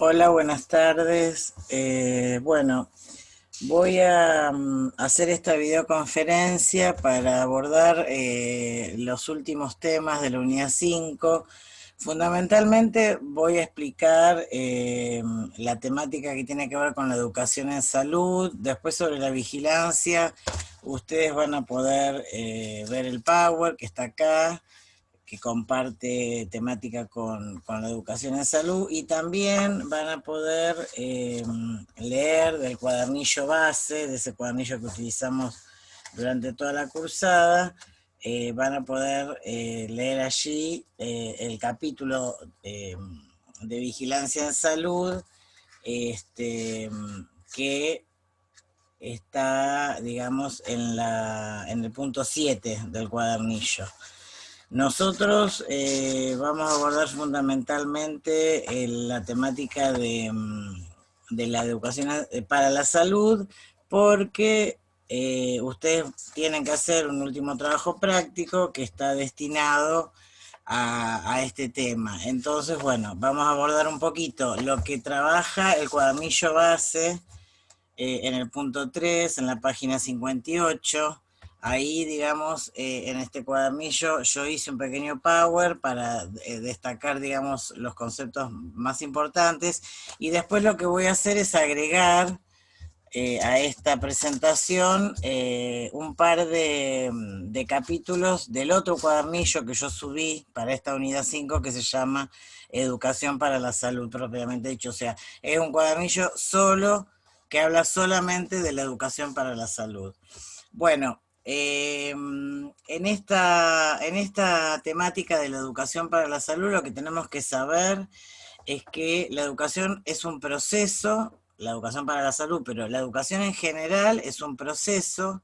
Hola, buenas tardes. Bueno, voy a hacer esta videoconferencia para abordar los últimos temas de la unidad 5. Fundamentalmente voy a explicar la temática que tiene que ver con la educación en salud, después sobre la vigilancia. Ustedes van a poder ver el Power que está acá, que comparte temática con la educación en salud, y también van a poder leer del cuadernillo base, de ese cuadernillo que utilizamos durante toda la cursada. Van a poder leer allí el capítulo de vigilancia en salud, este, que está, digamos, en el punto 7 del cuadernillo. Nosotros vamos a abordar fundamentalmente la temática de la educación para la salud, porque ustedes tienen que hacer un último trabajo práctico que está destinado a este tema. Entonces, bueno, vamos a abordar un poquito lo que trabaja el cuadernillo base en el punto 3, en la página 58. Ahí, digamos, en este cuadernillo yo hice un pequeño power para destacar, digamos, los conceptos más importantes, y después lo que voy a hacer es agregar a esta presentación un par de capítulos del otro cuadernillo que yo subí para esta unidad 5, que se llama Educación para la Salud propiamente dicho. O sea, es un cuadernillo solo que habla solamente de la educación para la salud. Bueno, en esta temática de la educación para la salud, lo que tenemos que saber es que la educación es un proceso, la educación para la salud, pero la educación en general es un proceso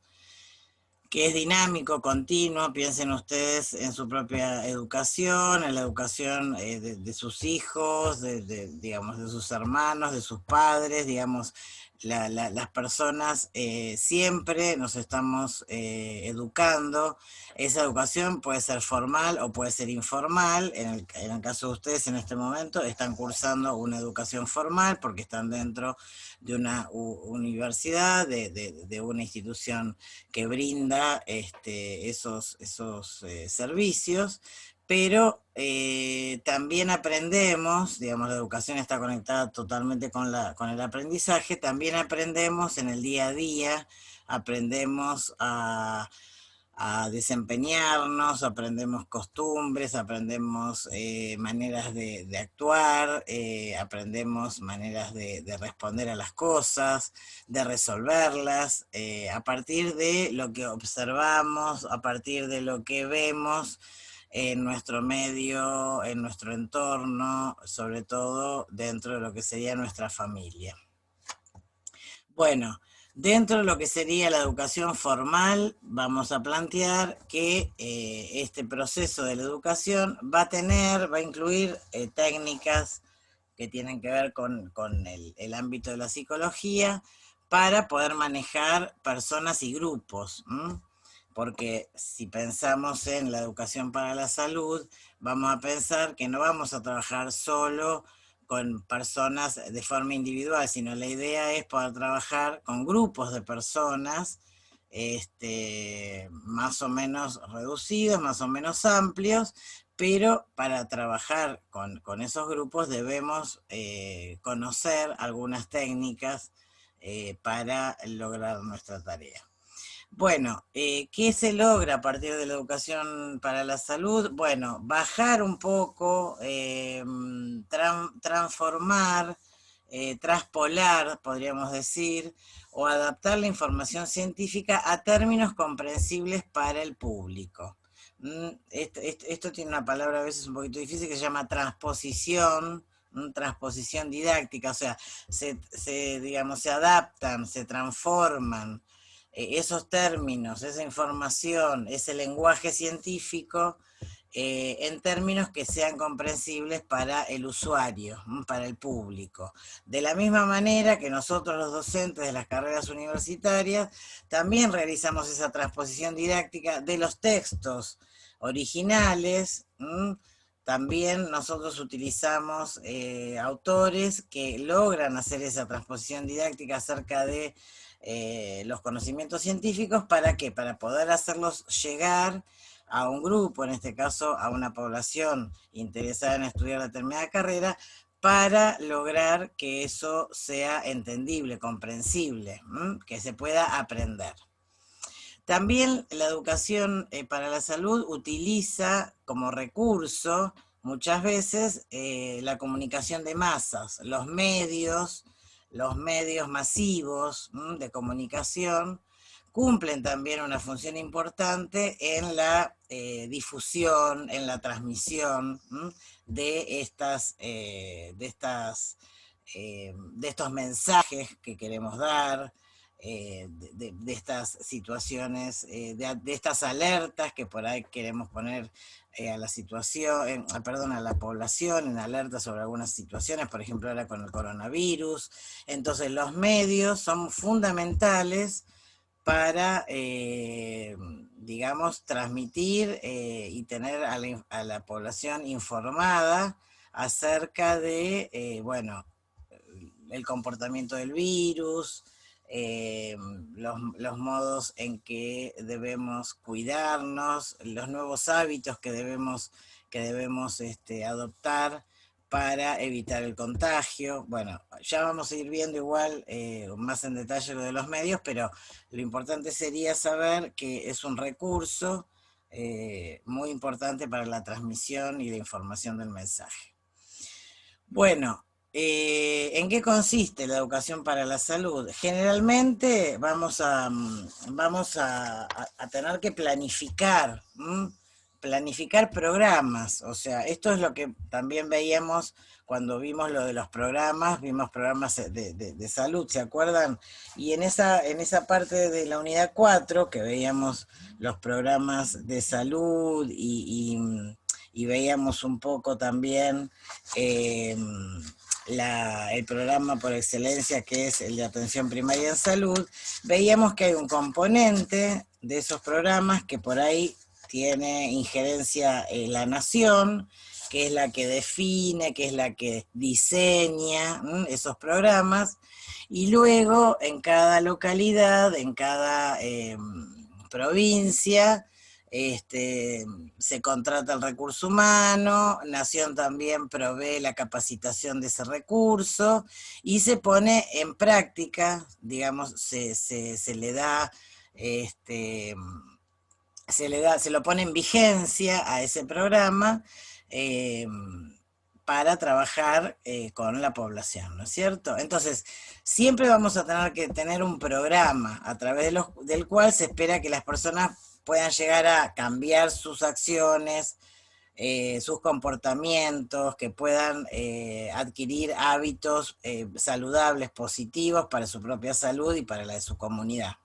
que es dinámico, continuo. Piensen ustedes en su propia educación, en la educación de sus hijos, digamos, de sus hermanos, de sus padres, digamos. Las personas siempre nos estamos educando. Esa educación puede ser formal o puede ser informal. En el caso de ustedes, en este momento están cursando una educación formal porque están dentro de una universidad, de una institución que brinda esos servicios, pero también aprendemos, digamos, la educación está conectada totalmente con el aprendizaje. También aprendemos en el día a día, aprendemos a desempeñarnos, aprendemos costumbres, aprendemos maneras de actuar, aprendemos maneras de responder a las cosas, de resolverlas, a partir de lo que observamos, a partir de lo que vemos en nuestro medio, en nuestro entorno, sobre todo dentro de lo que sería nuestra familia. Bueno, dentro de lo que sería la educación formal, vamos a plantear que este proceso de la educación va a incluir técnicas que tienen que ver con el ámbito de la psicología, para poder manejar personas y grupos. Porque si pensamos en la educación para la salud, vamos a pensar que no vamos a trabajar solo con personas de forma individual, sino la idea es poder trabajar con grupos de personas más o menos reducidos, más o menos amplios, pero para trabajar con esos grupos debemos conocer algunas técnicas para lograr nuestra tarea. Bueno, ¿qué se logra a partir de la educación para la salud? Bueno, bajar un poco, transformar, traspolar, podríamos decir, o adaptar la información científica a términos comprensibles para el público. Esto tiene una palabra a veces un poquito difícil que se llama transposición, transposición didáctica. O sea, digamos, se adaptan, se transforman esos términos, esa información, ese lenguaje científico, en términos que sean comprensibles para el usuario, para el público. De la misma manera que nosotros, los docentes de las carreras universitarias, también realizamos esa transposición didáctica de los textos originales, también nosotros utilizamos autores que logran hacer esa transposición didáctica acerca de los conocimientos científicos. ¿Para qué? Para poder hacerlos llegar a un grupo, en este caso a una población interesada en estudiar determinada carrera, para lograr que eso sea entendible, comprensible, que se pueda aprender. También la educación para la salud utiliza como recurso muchas veces la comunicación de masas, los medios masivos de comunicación cumplen también una función importante en la difusión, en la transmisión de estos mensajes que queremos dar, de estas situaciones, de estas alertas que por ahí queremos poner a la situación, perdón, a la población en alerta sobre algunas situaciones, por ejemplo ahora con el coronavirus. Entonces los medios son fundamentales para, digamos, transmitir y tener a la población informada acerca de, bueno, el comportamiento del virus, los modos en que debemos cuidarnos, los nuevos hábitos que debemos adoptar para evitar el contagio. Bueno, ya vamos a ir viendo igual más en detalle lo de los medios, pero lo importante sería saber que es un recurso muy importante para la transmisión y la información del mensaje. Bueno, ¿en qué consiste la educación para la salud? Generalmente vamos a tener que planificar, planificar programas. O sea, esto es lo que también veíamos cuando vimos lo de los programas, vimos programas de salud, ¿se acuerdan? Y en esa parte de la unidad 4, que veíamos los programas de salud y veíamos un poco también el programa por excelencia que es el de atención primaria en salud, veíamos que hay un componente de esos programas que por ahí tiene injerencia la nación, que es la que define, que es la que diseña esos programas, y luego en cada localidad, en cada provincia, se contrata el recurso humano, Nación también provee la capacitación de ese recurso y se pone en práctica, digamos, se le da, se lo pone en vigencia a ese programa para trabajar con la población, ¿no es cierto? Entonces, siempre vamos a tener que tener un programa a través del cual se espera que las personas puedan llegar a cambiar sus acciones, sus comportamientos, que puedan adquirir hábitos saludables, positivos para su propia salud y para la de su comunidad.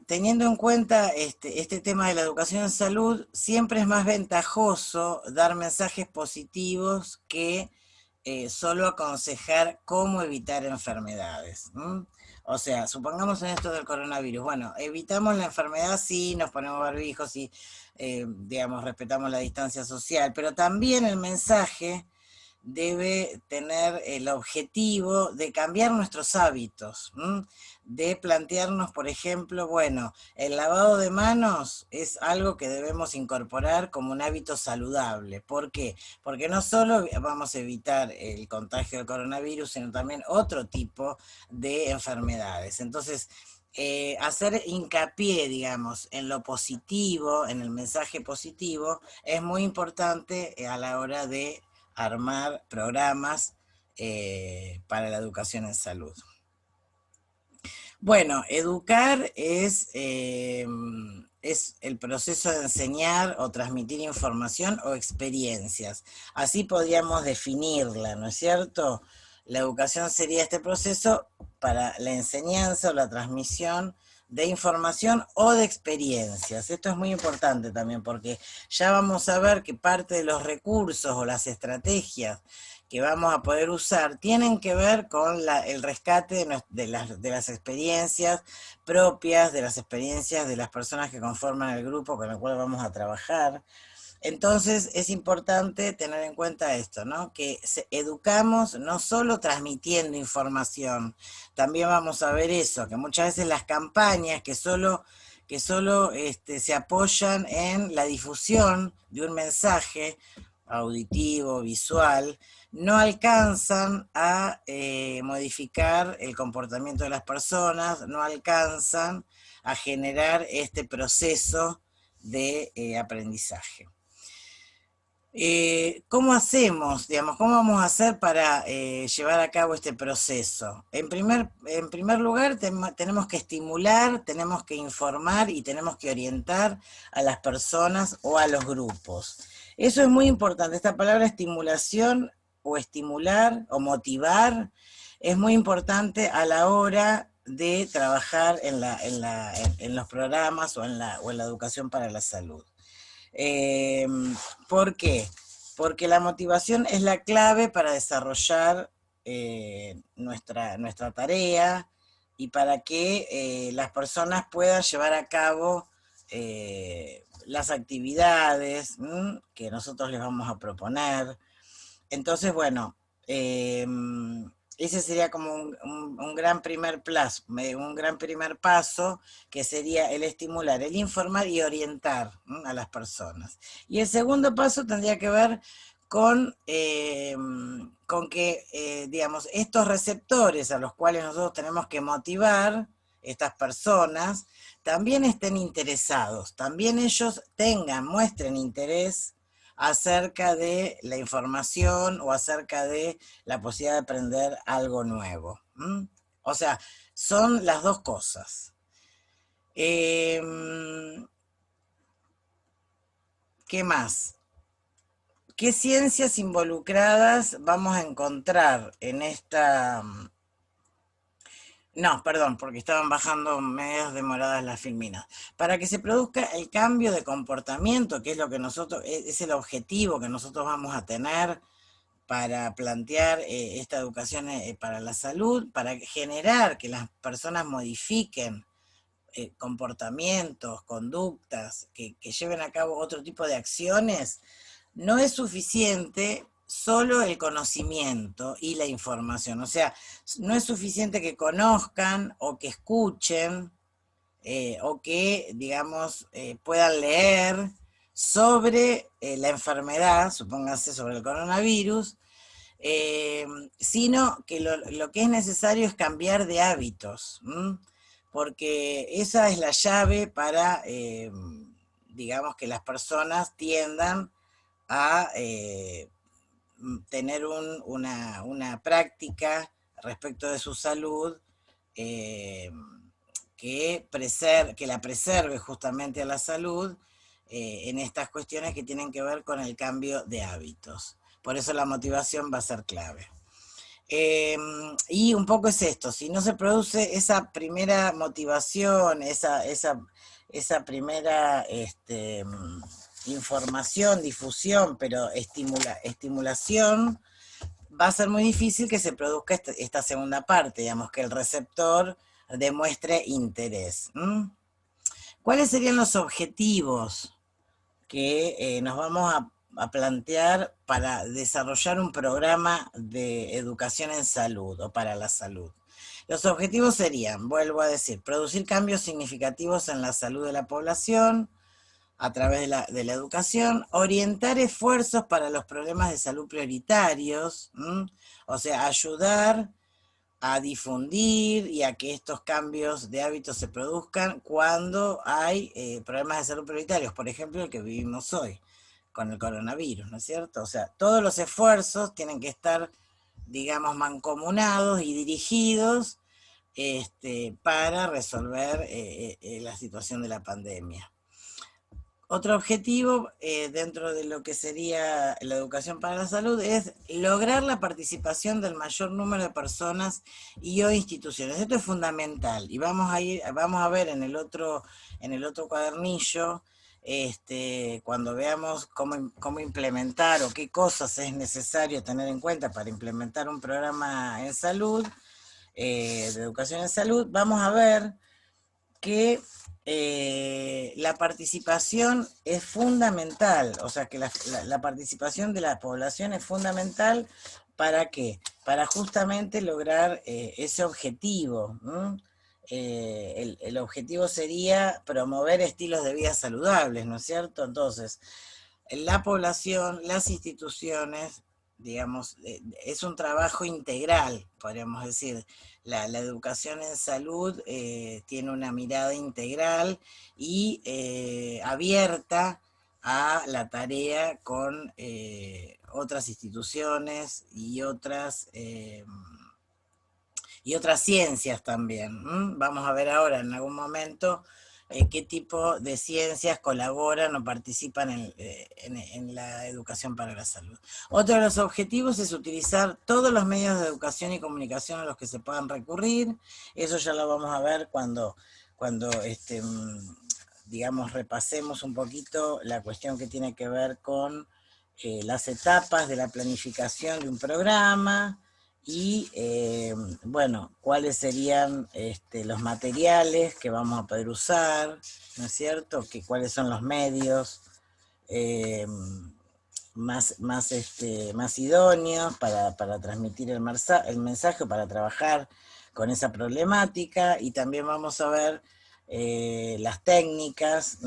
Teniendo en cuenta este tema de la educación en salud, siempre es más ventajoso dar mensajes positivos que solo aconsejar cómo evitar enfermedades. O sea, supongamos en esto del coronavirus, bueno, evitamos la enfermedad si nos ponemos barbijos y, digamos, respetamos la distancia social, pero también el mensaje debe tener el objetivo de cambiar nuestros hábitos, de plantearnos, por ejemplo, bueno, el lavado de manos es algo que debemos incorporar como un hábito saludable. ¿Por qué? Porque no solo vamos a evitar el contagio del coronavirus, sino también otro tipo de enfermedades. Entonces, hacer hincapié, digamos, en lo positivo, en el mensaje positivo, es muy importante a la hora de armar programas para la educación en salud. Bueno, educar es el proceso de enseñar o transmitir información o experiencias. Así podríamos definirla, ¿no es cierto? La educación sería este proceso para la enseñanza o la transmisión de información o de experiencias. Esto es muy importante también porque ya vamos a ver que parte de los recursos o las estrategias que vamos a poder usar tienen que ver con el rescate de las experiencias propias, de las experiencias de las personas que conforman el grupo con el cual vamos a trabajar. Entonces es importante tener en cuenta esto, ¿no? Que educamos no solo transmitiendo información, también vamos a ver eso, que muchas veces las campañas que solo se apoyan en la difusión de un mensaje auditivo, visual, no alcanzan a modificar el comportamiento de las personas, no alcanzan a generar este proceso de aprendizaje. ¿Cómo hacemos, digamos, cómo vamos a hacer para llevar a cabo este proceso? En primer lugar, tenemos que estimular, tenemos que informar y tenemos que orientar a las personas o a los grupos. Eso es muy importante. Esta palabra estimulación o estimular o motivar es muy importante a la hora de trabajar en los programas o en la educación para la salud. Eh, ¿Por qué? Porque la motivación es la clave para desarrollar nuestra tarea y para que las personas puedan llevar a cabo las actividades que nosotros les vamos a proponer. Entonces, bueno, eh, ese sería como un gran un gran primer paso, que sería el estimular, el informar y orientar a las personas. Y el segundo paso tendría que ver con que, digamos, estos receptores a los cuales nosotros tenemos que motivar, estas personas, también estén interesados, también ellos muestren interés acerca de la información o acerca de la posibilidad de aprender algo nuevo. O sea, son las dos cosas. ¿Qué más? ¿Qué ciencias involucradas vamos a encontrar en esta? No, perdón, porque estaban bajando medias demoradas las filminas. Para que se produzca el cambio de comportamiento, que es lo que es el objetivo que nosotros vamos a tener para plantear esta educación para la salud, para generar que las personas modifiquen comportamientos, conductas, que lleven a cabo otro tipo de acciones, no es suficiente solo el conocimiento y la información. O sea, no es suficiente que conozcan o que escuchen o que, digamos, puedan leer sobre la enfermedad, supóngase sobre el coronavirus, eh, sino que lo que es necesario es cambiar de hábitos, porque esa es la llave para, digamos, que las personas tiendan a tener una práctica respecto de su salud eh, que la preserve justamente a la salud en estas cuestiones que tienen que ver con el cambio de hábitos. Por eso la motivación va a ser clave. Y un poco es esto, si no se produce esa primera motivación, esa primera información, difusión, pero estimulación, va a ser muy difícil que se produzca esta segunda parte, digamos, que el receptor demuestre interés. ¿Cuáles serían los objetivos que nos vamos a plantear para desarrollar un programa de educación en salud o para la salud? Los objetivos serían, vuelvo a decir, producir cambios significativos en la salud de la población a través de la educación, orientar esfuerzos para los problemas de salud prioritarios, o sea, ayudar a difundir y a que estos cambios de hábitos se produzcan cuando hay problemas de salud prioritarios, por ejemplo, el que vivimos hoy con el coronavirus, ¿no es cierto? O sea, todos los esfuerzos tienen que estar, digamos, mancomunados y dirigidos para resolver la situación de la pandemia. Otro objetivo dentro de lo que sería la educación para la salud es lograr la participación del mayor número de personas y o instituciones. Esto es fundamental y vamos a ver en el otro cuadernillo, cuando veamos cómo implementar o qué cosas es necesario tener en cuenta para implementar un programa en salud, de educación en salud, vamos a ver que la participación es fundamental, o sea que la participación de la población es fundamental. ¿Para qué? Para justamente lograr ese objetivo. El objetivo sería promover estilos de vida saludables, ¿no es cierto? Entonces, la población, las instituciones, digamos, es un trabajo integral, podríamos decir. La educación en salud tiene una mirada integral y abierta a la tarea con otras instituciones y otras ciencias también. Vamos a ver ahora en algún momento qué tipo de ciencias colaboran o participan en la educación para la salud. Otro de los objetivos es utilizar todos los medios de educación y comunicación a los que se puedan recurrir. Eso ya lo vamos a ver cuando digamos, repasemos un poquito la cuestión que tiene que ver con las etapas de la planificación de un programa y, bueno, cuáles serían los materiales que vamos a poder usar, ¿no es cierto? Cuáles son los medios eh, más idóneos para transmitir el mensaje, para trabajar con esa problemática, y también vamos a ver las técnicas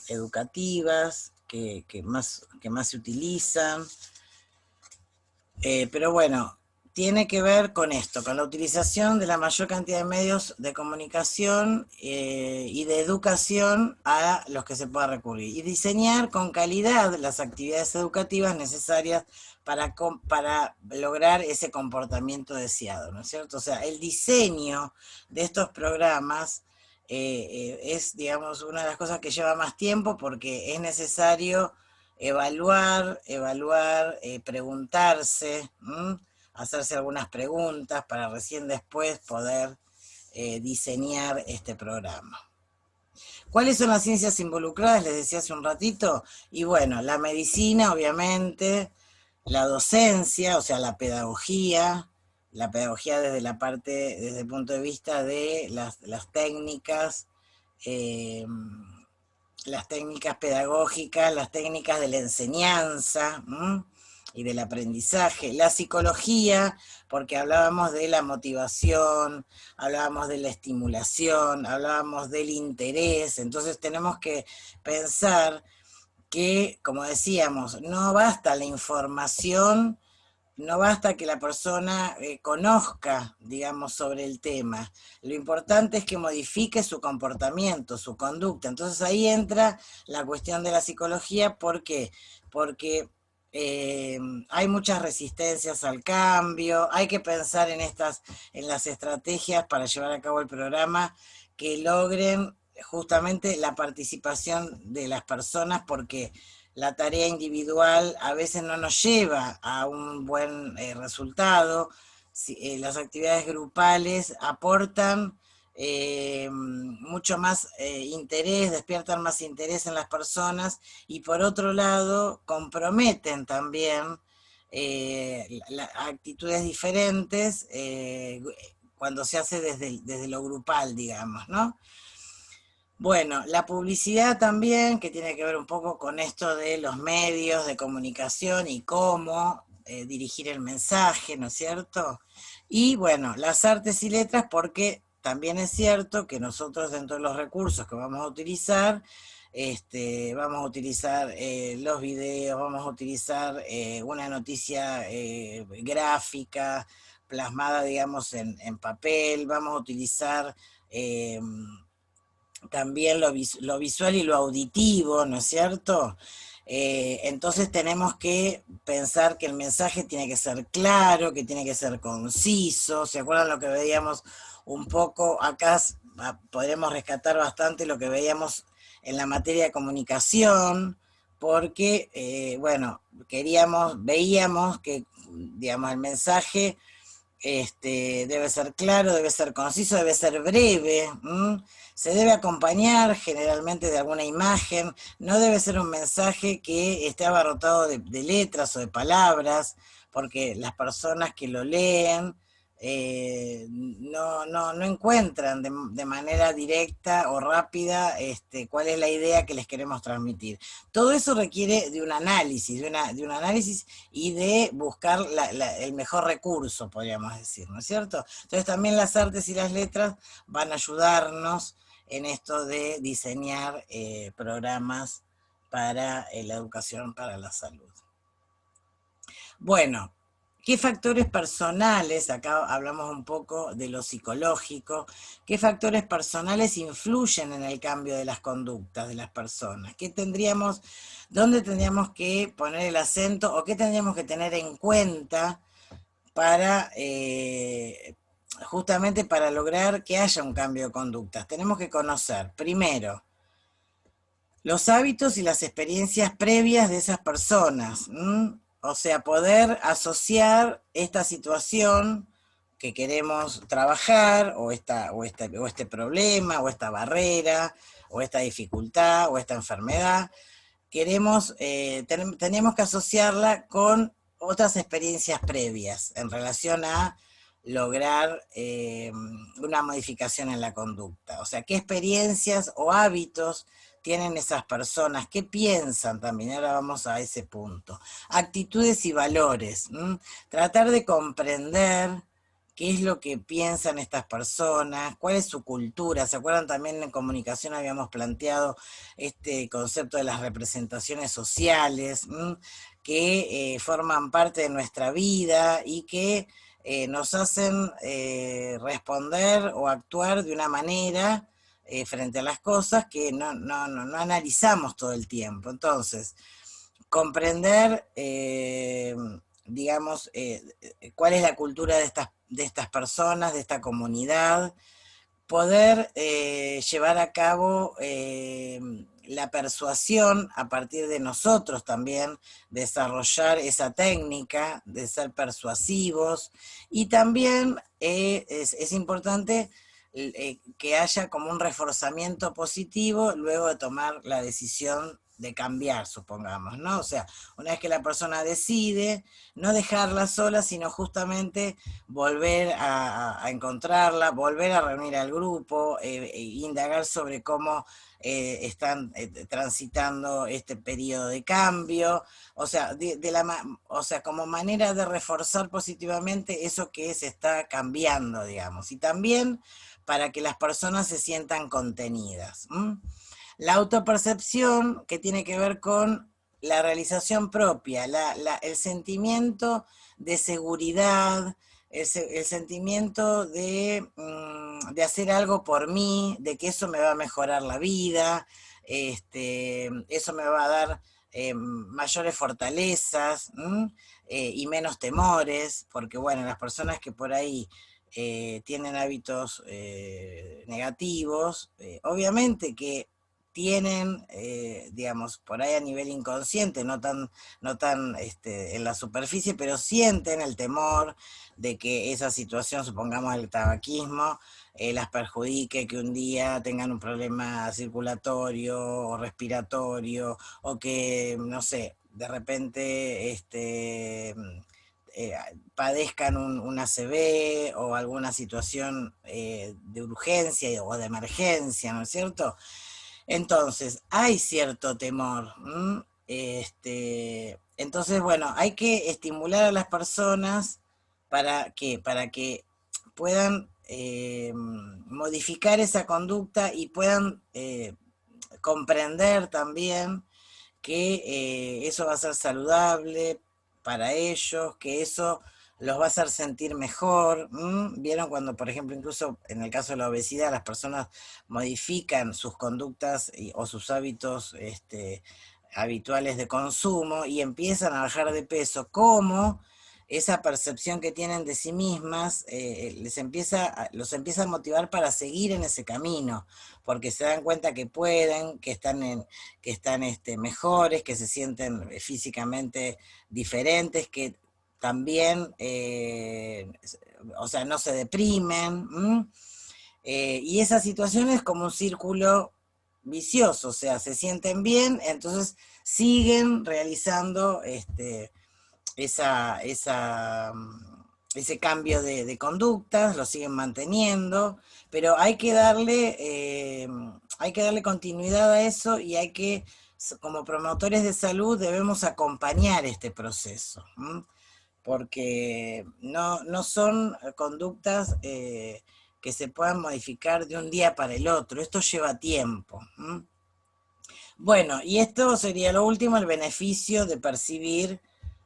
educativas que más se utilizan. Pero bueno, tiene que ver con esto, con la utilización de la mayor cantidad de medios de comunicación y de educación a los que se pueda recurrir. Y diseñar con calidad las actividades educativas necesarias para lograr ese comportamiento deseado, ¿no es cierto? O sea, el diseño de estos programas es, digamos, una de las cosas que lleva más tiempo porque es necesario evaluar, preguntarse, hacerse algunas preguntas para recién después poder diseñar este programa. ¿Cuáles son las ciencias involucradas? Les decía hace un ratito. Y bueno, la medicina, obviamente, la docencia, o sea, la pedagogía desde el punto de vista de eh, las técnicas pedagógicas, las técnicas de la enseñanza y del aprendizaje, la psicología, porque hablábamos de la motivación, hablábamos de la estimulación, hablábamos del interés. Entonces tenemos que pensar que, como decíamos, no basta la información, no basta que la persona conozca, digamos, sobre el tema. Lo importante es que modifique su comportamiento, su conducta. Entonces ahí entra la cuestión de la psicología. ¿Por qué? Porque hay muchas resistencias al cambio. Hay que pensar en las estrategias para llevar a cabo el programa que logren justamente la participación de las personas, porque la tarea individual a veces no nos lleva a un buen resultado. Las actividades grupales aportan mucho más interés, despiertan más interés en las personas, y por otro lado comprometen también actitudes diferentes cuando se hace desde lo grupal, digamos, ¿no? Bueno, la publicidad también, que tiene que ver un poco con esto de los medios de comunicación y cómo dirigir el mensaje, ¿no es cierto? Y bueno, las artes y letras, porque también es cierto que nosotros, dentro de los recursos que vamos a utilizar los videos, vamos a utilizar una noticia gráfica plasmada, digamos, en papel, vamos a utilizar también lo visual y lo auditivo, ¿no es cierto? Entonces tenemos que pensar que el mensaje tiene que ser claro, que tiene que ser conciso. ¿Se acuerdan lo que veíamos un poco acá? Podremos rescatar bastante lo que veíamos en la materia de comunicación, porque, bueno, veíamos que, digamos, el mensaje debe ser claro, debe ser conciso, debe ser breve, ¿m? Se debe acompañar generalmente de alguna imagen, no debe ser un mensaje que esté abarrotado de letras o de palabras, porque las personas que lo leen no encuentran de manera directa o rápida cuál es la idea que les queremos transmitir. Todo eso requiere de un análisis, de un análisis y de buscar el mejor recurso, podríamos decir, ¿no es cierto? Entonces también las artes y las letras van a ayudarnos en esto de diseñar programas para la educación, para la salud. Bueno, ¿qué factores personales, acá hablamos un poco de lo psicológico, qué factores personales influyen en el cambio de las conductas de las personas? ¿Dónde tendríamos que poner el acento o qué tendríamos que tener en cuenta para justamente para lograr que haya un cambio de conductas? Tenemos que conocer, primero, los hábitos y las experiencias previas de esas personas. O sea, poder asociar esta situación que queremos trabajar, o este problema, o esta barrera, o esta dificultad, o esta enfermedad, teníamos que asociarla con otras experiencias previas en relación a lograr una modificación en la conducta. O sea, qué experiencias o hábitos tienen esas personas, qué piensan también, ahora vamos a ese punto. Actitudes y valores, tratar de comprender qué es lo que piensan estas personas, cuál es su cultura. ¿Se acuerdan también en comunicación habíamos planteado este concepto de las representaciones sociales, que forman parte de nuestra vida y que nos hacen responder o actuar de una manera frente a las cosas que no analizamos todo el tiempo? Entonces, comprender, digamos, cuál es la cultura de estas personas, de esta comunidad, poder llevar a cabo la persuasión a partir de nosotros también, desarrollar esa técnica de ser persuasivos, y también es importante que haya como un reforzamiento positivo luego de tomar la decisión de cambiar, supongamos, ¿no? O sea, una vez que la persona decide, no dejarla sola, sino justamente volver a encontrarla, volver a reunir al grupo, indagar sobre cómo están transitando este periodo de cambio, o sea, o sea, como manera de reforzar positivamente eso que se está cambiando, digamos, y también para que las personas se sientan contenidas. La autopercepción, que tiene que ver con la realización propia, el sentimiento de seguridad, el sentimiento de hacer algo por mí, de que eso me va a mejorar la vida, eso me va a dar mayores fortalezas, y menos temores, porque bueno, las personas que por ahí tienen hábitos negativos, obviamente que tienen, digamos, por ahí a nivel inconsciente, no tan en la superficie, pero sienten el temor de que esa situación, supongamos el tabaquismo, las perjudique, que un día tengan un problema circulatorio o respiratorio, o que, no sé, de repente eh, padezcan un ACV o alguna situación de urgencia o de emergencia, ¿no es cierto? Entonces, hay cierto temor. Entonces, bueno, hay que estimular a las personas para que puedan modificar esa conducta y puedan comprender también que eso va a ser saludable para ellos, que eso los va a hacer sentir mejor. ¿Vieron cuando, por ejemplo, incluso en el caso de la obesidad, las personas modifican sus conductas o sus hábitos habituales de consumo y empiezan a bajar de peso? ¿Cómo? esa percepción que tienen de sí mismas los empieza a motivar para seguir en ese camino, porque se dan cuenta que pueden, que están mejores, que se sienten físicamente diferentes, que también, o sea, no se deprimen. Y esa situación es como un círculo vicioso, o sea, se sienten bien, entonces siguen realizando esa, esa, ese cambio de conductas, lo siguen manteniendo, pero hay que darle continuidad a eso y hay que, como promotores de salud, debemos acompañar este proceso, porque no son conductas que se puedan modificar de un día para el otro, esto lleva tiempo. Bueno, y esto sería lo último, el beneficio de percibir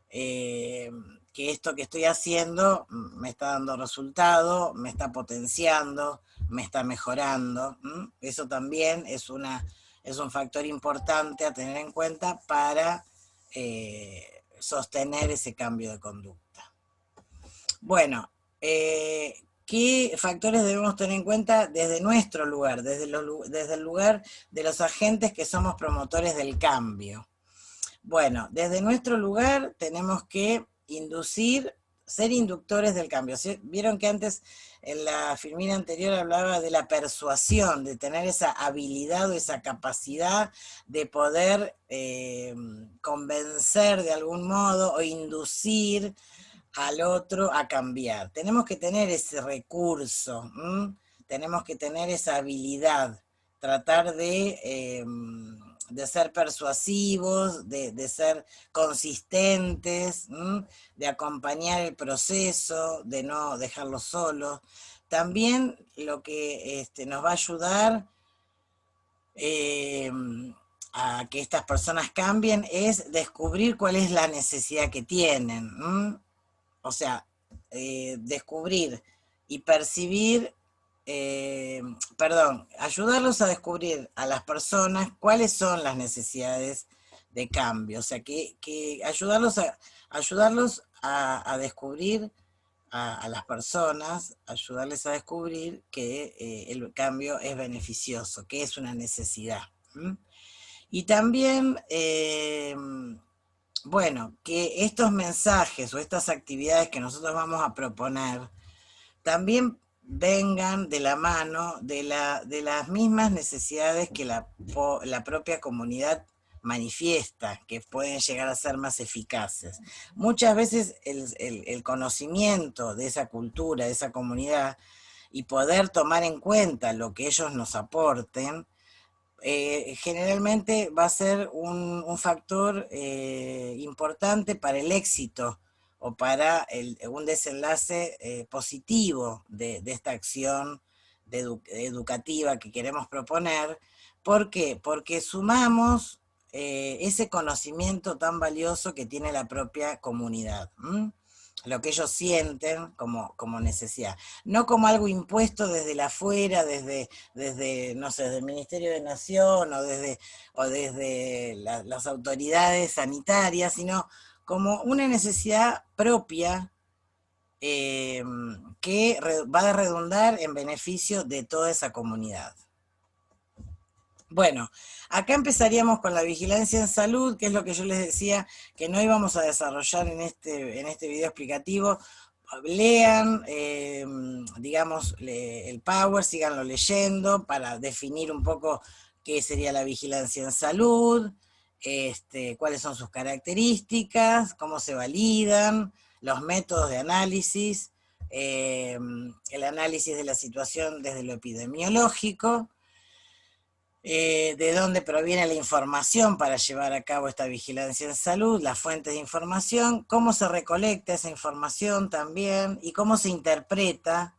eh, que esto que estoy haciendo me está dando resultado, me está potenciando, me está mejorando. Eso también es un factor importante a tener en cuenta para sostener ese cambio de conducta. Bueno, ¿qué factores debemos tener en cuenta desde nuestro lugar, desde el lugar de los agentes que somos promotores del cambio? Bueno, desde nuestro lugar tenemos que ser inductores del cambio. ¿Sí? Vieron que antes en la filmina anterior hablaba de la persuasión, de tener esa habilidad o esa capacidad de poder convencer de algún modo o inducir al otro a cambiar. Tenemos que tener ese recurso, tenemos que tener esa habilidad, tratar de ser persuasivos, de ser consistentes, de acompañar el proceso, de no dejarlo solo. También lo que nos va a ayudar eh, a que estas personas cambien es descubrir cuál es la necesidad que tienen. O sea, descubrir y percibir, perdón, ayudarlos a descubrir a las personas cuáles son las necesidades de cambio, o sea, que ayudarlos a descubrir a las personas, ayudarles a descubrir que el cambio es beneficioso, que es una necesidad. Y también bueno, que estos mensajes o estas actividades que nosotros vamos a proponer también vengan de la mano de las mismas necesidades que la propia comunidad manifiesta, que pueden llegar a ser más eficaces. Muchas veces el conocimiento de esa cultura, de esa comunidad, y poder tomar en cuenta lo que ellos nos aporten, generalmente va a ser un factor importante para el éxito o para un desenlace positivo de esta acción educativa que queremos proponer. ¿Por qué? Porque sumamos ese conocimiento tan valioso que tiene la propia comunidad. Lo que ellos sienten como necesidad, no como algo impuesto desde la afuera, no sé, desde el Ministerio de Nación o desde las autoridades sanitarias, sino como una necesidad propia eh, que va a redundar en beneficio de toda esa comunidad. Bueno, acá empezaríamos con la vigilancia en salud, que es lo que yo les decía que no íbamos a desarrollar en este video explicativo. Lean, digamos, el Power, síganlo leyendo para definir un poco qué sería la vigilancia en salud, cuáles son sus características, cómo se validan, los métodos de análisis, el análisis de la situación desde lo epidemiológico, de dónde proviene la información para llevar a cabo esta vigilancia en salud, las fuentes de información, cómo se recolecta esa información también y cómo se interpreta,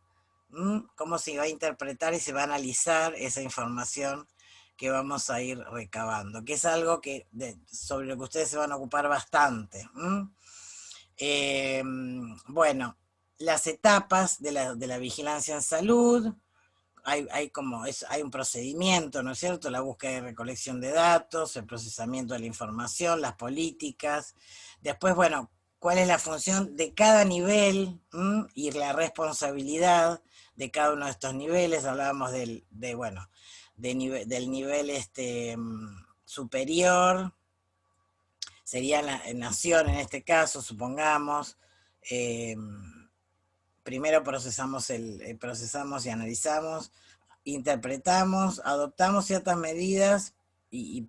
cómo se va a interpretar y se va a analizar esa información que vamos a ir recabando, que es algo sobre lo que ustedes se van a ocupar bastante. Bueno, las etapas de la vigilancia en salud. Hay un procedimiento, ¿no es cierto? La búsqueda y recolección de datos, el procesamiento de la información, las políticas. Después, bueno, cuál es la función de cada nivel, y la responsabilidad de cada uno de estos niveles. Hablábamos del nivel superior, sería la nación en este caso, supongamos. eh, Primero procesamos y analizamos, interpretamos, adoptamos ciertas medidas y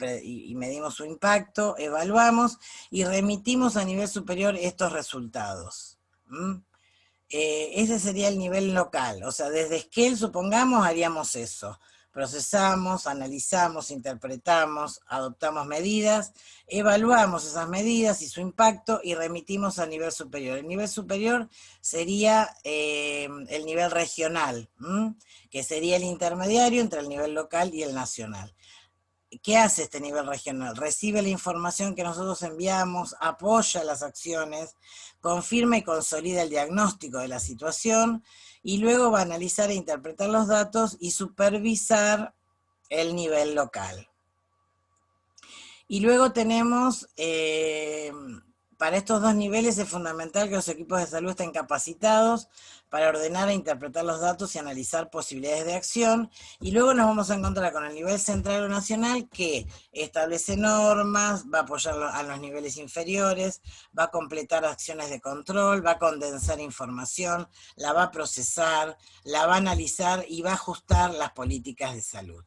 medimos su impacto, evaluamos y remitimos a nivel superior estos resultados. ¿Mm? Ese sería el nivel local, o sea, desde Scale, supongamos, haríamos eso. Procesamos, analizamos, interpretamos, adoptamos medidas, evaluamos esas medidas y su impacto y remitimos al nivel superior. El nivel superior sería el nivel regional, que sería el intermediario entre el nivel local y el nacional. ¿Qué hace este nivel regional? Recibe la información que nosotros enviamos, apoya las acciones, confirma y consolida el diagnóstico de la situación y luego va a analizar e interpretar los datos y supervisar el nivel local. Y luego tenemos, para estos dos niveles es fundamental que los equipos de salud estén capacitados para ordenar e interpretar los datos y analizar posibilidades de acción. Y luego nos vamos a encontrar con el nivel central o nacional, que establece normas, va a apoyar a los niveles inferiores, va a completar acciones de control, va a condensar información, la va a procesar, la va a analizar y va a ajustar las políticas de salud.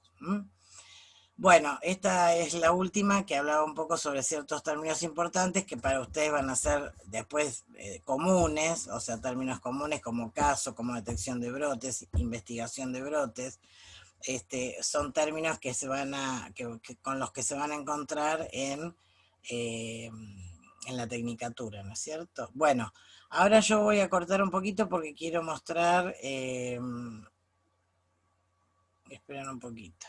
Bueno, esta es la última, que hablaba un poco sobre ciertos términos importantes que para ustedes van a ser después comunes, o sea, términos comunes como caso, como detección de brotes, investigación de brotes. Son términos que con los que se van a encontrar en la tecnicatura, ¿no es cierto? Bueno, ahora yo voy a cortar un poquito porque quiero mostrar, esperen un poquito.